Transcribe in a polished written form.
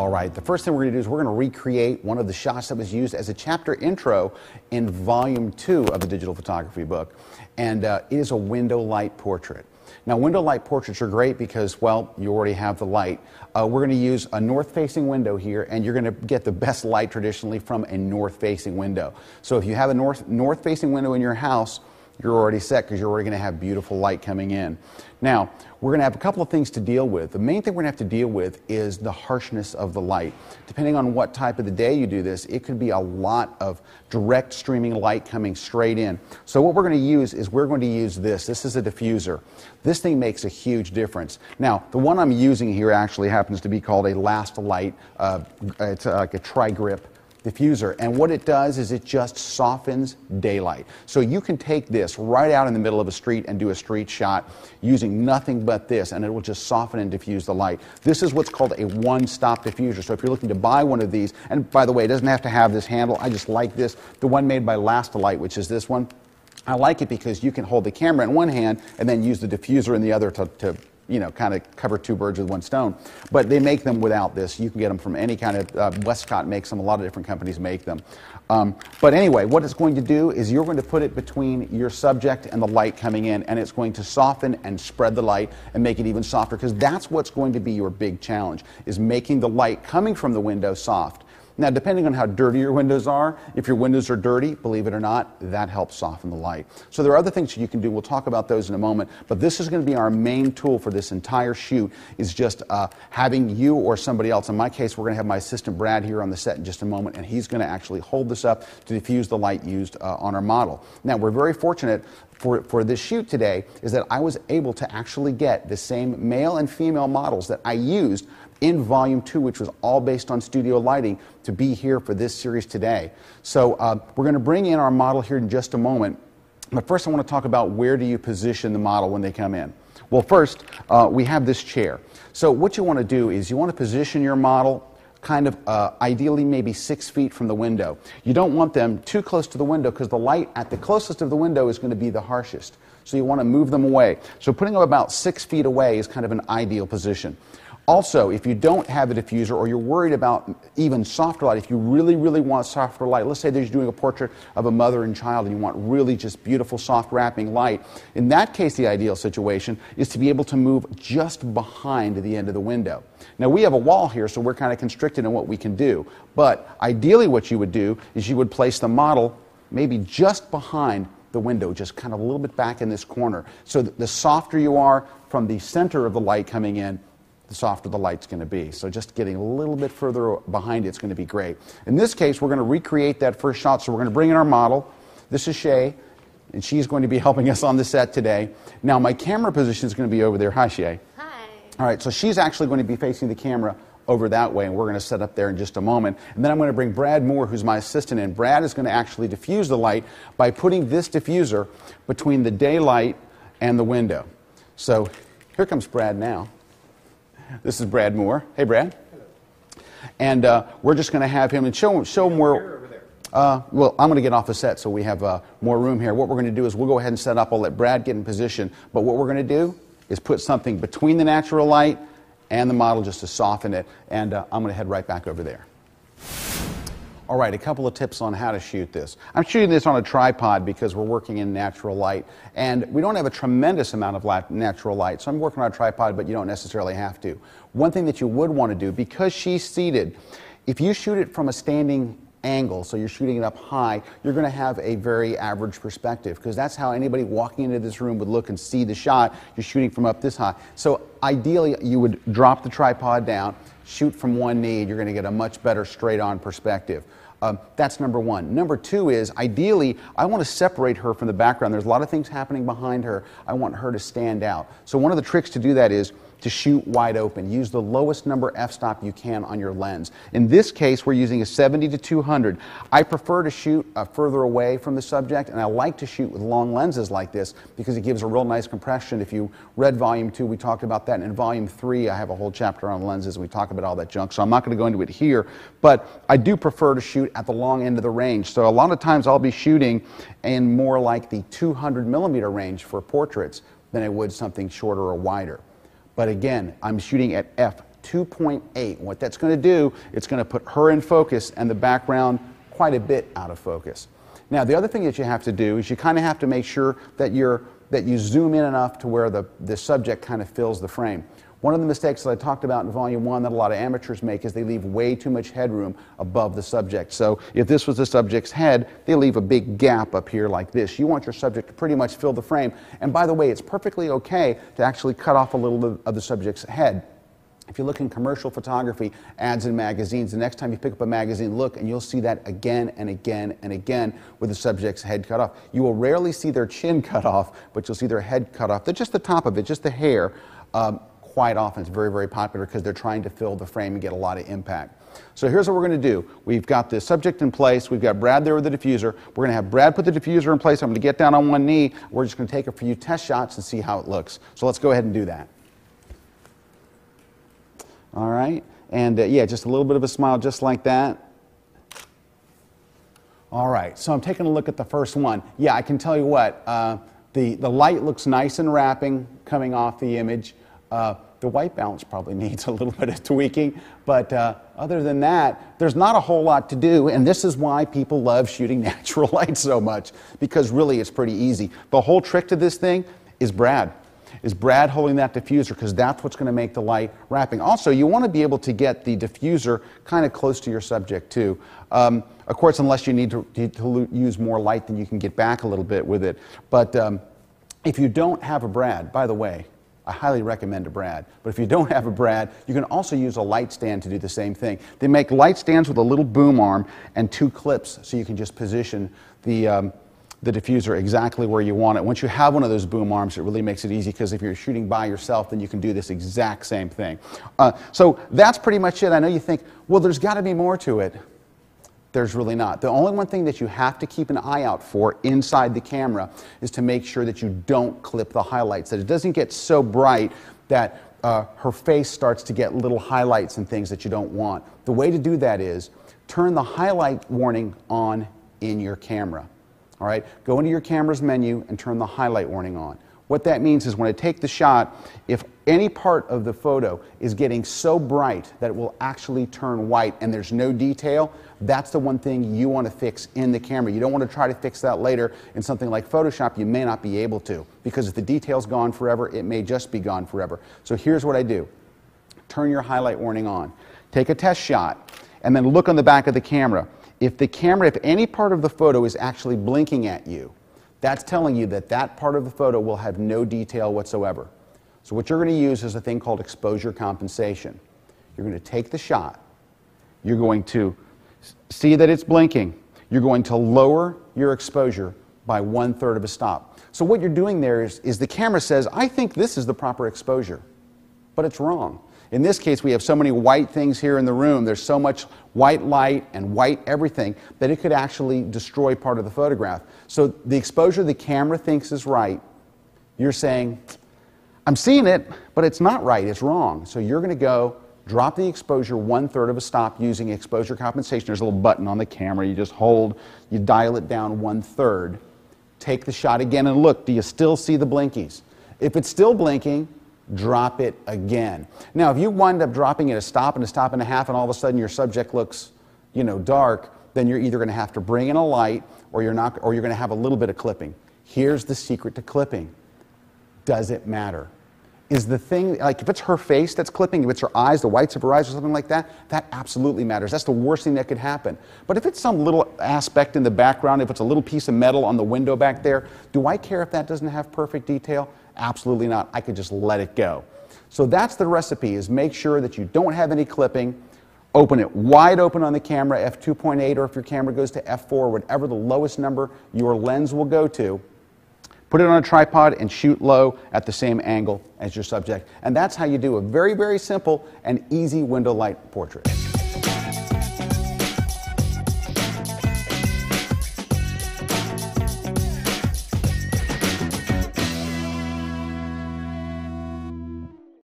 All right, the first thing we're going to do is we're going to recreate one of the shots that was used as a chapter intro in Volume 2 of the digital photography book, and it is a window light portrait. Now, window light portraits are great because, well, you already have the light. We're going to use a north-facing window here, and you're going to get the best light traditionally from a north-facing window. So if you have a north-facing window in your house, you're already set because you're already going to have beautiful light coming in. Now, we're going to have a couple of things to deal with. The main thing we're going to have to deal with is the harshness of the light. Depending on what type of the day you do this, it could be a lot of direct streaming light coming straight in. So what we're going to use is we're going to use this. This is a diffuser. This thing makes a huge difference. Now, the one I'm using here actually happens to be called a Last Light. It's like a tri-grip diffuser, and what it does is it just softens daylight. So you can take this right out in the middle of a street and do a street shot using nothing but this, and it will just soften and diffuse the light. This is what's called a one-stop diffuser. So if you're looking to buy one of these, and by the way, it doesn't have to have this handle. I just like this, the one made by Last Light, which is this one. I like it because you can hold the camera in one hand and then use the diffuser in the other to you know, kind of cover two birds with one stone. But they make them without this. You can get them from any kind of, Westcott makes them, a lot of different companies make them. But anyway, what it's going to do is you're going to put it between your subject and the light coming in, and it's going to soften and spread the light and make it even softer, because that's what's going to be your big challenge, is making the light coming from the window soft. Now, depending on how dirty your windows are, if your windows are dirty, believe it or not, that helps soften the light. So there are other things you can do. We'll talk about those in a moment. But this is going to be our main tool for this entire shoot, is just having you or somebody else. In my case, we're going to have my assistant Brad here on the set in just a moment, and he's going to actually hold this up to diffuse the light used on our model. Now, we're very fortunate for this shoot today is that I was able to actually get the same male and female models that I used in Volume 2, which was all based on studio lighting, to be here for this series today. So we're going to bring in our model here in just a moment. But first I want to talk about where do you position the model when they come in. Well, first, we have this chair. So what you want to do is you want to position your model kind of ideally maybe 6 feet from the window. You don't want them too close to the window because the light at the closest of the window is going to be the harshest. So you want to move them away. So putting them about 6 feet away is kind of an ideal position. Also, if you don't have a diffuser or you're worried about even softer light, if you really, really want softer light, let's say that you're doing a portrait of a mother and child and you want really just beautiful, soft wrapping light, in that case, the ideal situation is to be able to move just behind the end of the window. Now, we have a wall here, so we're kind of constricted in what we can do. But ideally, what you would do is you would place the model maybe just behind the window, just kind of a little bit back in this corner. So the softer you are from the center of the light coming in, the softer the light's going to be. So just getting a little bit further behind it's going to be great. In this case, we're going to recreate that first shot, so we're going to bring in our model. This is Shay, and she's going to be helping us on the set today. Now, my camera position is going to be over there. Hi, Shay. Hi. All right, so she's actually going to be facing the camera over that way, and we're going to set up there in just a moment. And then I'm going to bring Brad Moore, who's my assistant, in. Brad is going to actually diffuse the light by putting this diffuser between the daylight and the window. So here comes Brad now. This is Brad Moore. Hey, Brad. And we're just going to have him and show him where. Well, I'm going to get off the set so we have more room here. What we're going to do is we'll go ahead and set up. I'll let Brad get in position. But what we're going to do is put something between the natural light and the model just to soften it. And I'm going to head right back over there. All right, a couple of tips on how to shoot this. I'm shooting this on a tripod because we're working in natural light, and we don't have a tremendous amount of natural light, so I'm working on a tripod, but you don't necessarily have to. One thing that you would want to do, because she's seated, if you shoot it from a standing angle, so you're shooting it up high, you're going to have a very average perspective, because that's how anybody walking into this room would look and see the shot. You're shooting from up this high. So ideally, you would drop the tripod down, shoot from one knee, you're going to get a much better straight-on perspective. That's number one. Number two is, ideally, I want to separate her from the background. There's a lot of things happening behind her. I want her to stand out. So one of the tricks to do that is to shoot wide open. Use the lowest number f-stop you can on your lens. In this case, we're using a 70 to 200. I prefer to shoot further away from the subject, and I like to shoot with long lenses like this because it gives a real nice compression. If you read Volume 2, we talked about that, and in Volume 3, I have a whole chapter on lenses, and we talk about all that junk, so I'm not going to go into it here, but I do prefer to shoot at the long end of the range. So a lot of times I'll be shooting in more like the 200 millimeter range for portraits than I would something shorter or wider. But again, I'm shooting at f f2.8. What that's going to do, it's going to put her in focus and the background quite a bit out of focus. Now, the other thing that you have to do is you kind of have to make sure that you zoom in enough to where the subject kind of fills the frame. One of the mistakes that I talked about in Volume 1 that a lot of amateurs make is they leave way too much headroom above the subject. So if this was the subject's head, they leave a big gap up here like this. You want your subject to pretty much fill the frame. And by the way, it's perfectly okay to actually cut off a little bit of the subject's head. If you look in commercial photography, ads in magazines, the next time you pick up a magazine, look, and you'll see that again and again and again with the subject's head cut off. You will rarely see their chin cut off, but you'll see their head cut off. They're just the top of it, just the hair. Quite often it's very, very popular because they're trying to fill the frame and get a lot of impact. So here's what we're going to do. We've got the subject in place. We've got Brad there with the diffuser. We're going to have Brad put the diffuser in place. I'm going to get down on one knee. We're just going to take a few test shots and see how it looks. So let's go ahead and do that. All right. And yeah, just a little bit of a smile just like that. All right. So I'm taking a look at the first one. Yeah, I can tell you what. The light looks nice and wrapping coming off the image. The white balance probably needs a little bit of tweaking, but other than that, there's not a whole lot to do, and this is why people love shooting natural light so much, because really it's pretty easy. The whole trick to this thing is Brad holding that diffuser, because that's what's going to make the light wrapping. Also, you want to be able to get the diffuser kind of close to your subject too. Of course, unless you need to use more light, then you can get back a little bit with it. But if you don't have a Brad, by the way, I highly recommend a Brad. But if you don't have a Brad, you can also use a light stand to do the same thing. They make light stands with a little boom arm and 2 clips, so you can just position the diffuser exactly where you want it. Once you have one of those boom arms, it really makes it easy, because if you're shooting by yourself, then you can do this exact same thing. So that's pretty much it. I know you think, well, there's got to be more to it. There's really not. The only one thing that you have to keep an eye out for inside the camera is to make sure that you don't clip the highlights, that it doesn't get so bright that her face starts to get little highlights and things that you don't want. The way to do that is turn the highlight warning on in your camera. All right? Go into your camera's menu and turn the highlight warning on. What that means is when I take the shot, if any part of the photo is getting so bright that it will actually turn white and there's no detail, that's the one thing you want to fix in the camera. You don't want to try to fix that later in something like Photoshop. You may not be able to, because if the detail's gone forever, it may just be gone forever. So here's what I do. Turn your highlight warning on. Take a test shot and then look on the back of the camera. If any part of the photo is actually blinking at you, that's telling you that that part of the photo will have no detail whatsoever. So what you're going to use is a thing called exposure compensation. You're going to take the shot. You're going to see that it's blinking. You're going to lower your exposure by 1/3 of a stop. So what you're doing there is the camera says, I think this is the proper exposure, but it's wrong. In this case, we have so many white things here in the room. There's so much white light and white everything that it could actually destroy part of the photograph. So the exposure the camera thinks is right, you're saying, I'm seeing it, but it's not right, it's wrong. So you're going to go drop the exposure 1/3 of a stop using exposure compensation. There's a little button on the camera. You just hold, you dial it down 1/3. Take the shot again and look, do you still see the blinkies? If it's still blinking, drop it again. Now, if you wind up dropping it a stop and a half, and all of a sudden your subject looks, dark, then you're either going to have to bring in a light, or you're going to have a little bit of clipping. Here's the secret to clipping. Does it matter? Is the thing, like if it's her face that's clipping, if it's her eyes, the whites of her eyes or something like that, that absolutely matters. That's the worst thing that could happen. But if it's some little aspect in the background, if it's a little piece of metal on the window back there, do I care if that doesn't have perfect detail? Absolutely not. I could just let it go. So that's the recipe, is make sure that you don't have any clipping. Open it wide open on the camera, f2.8, or if your camera goes to f4, whatever the lowest number your lens will go to. Put it on a tripod and shoot low at the same angle as your subject. And that's how you do a very, very simple and easy window light portrait.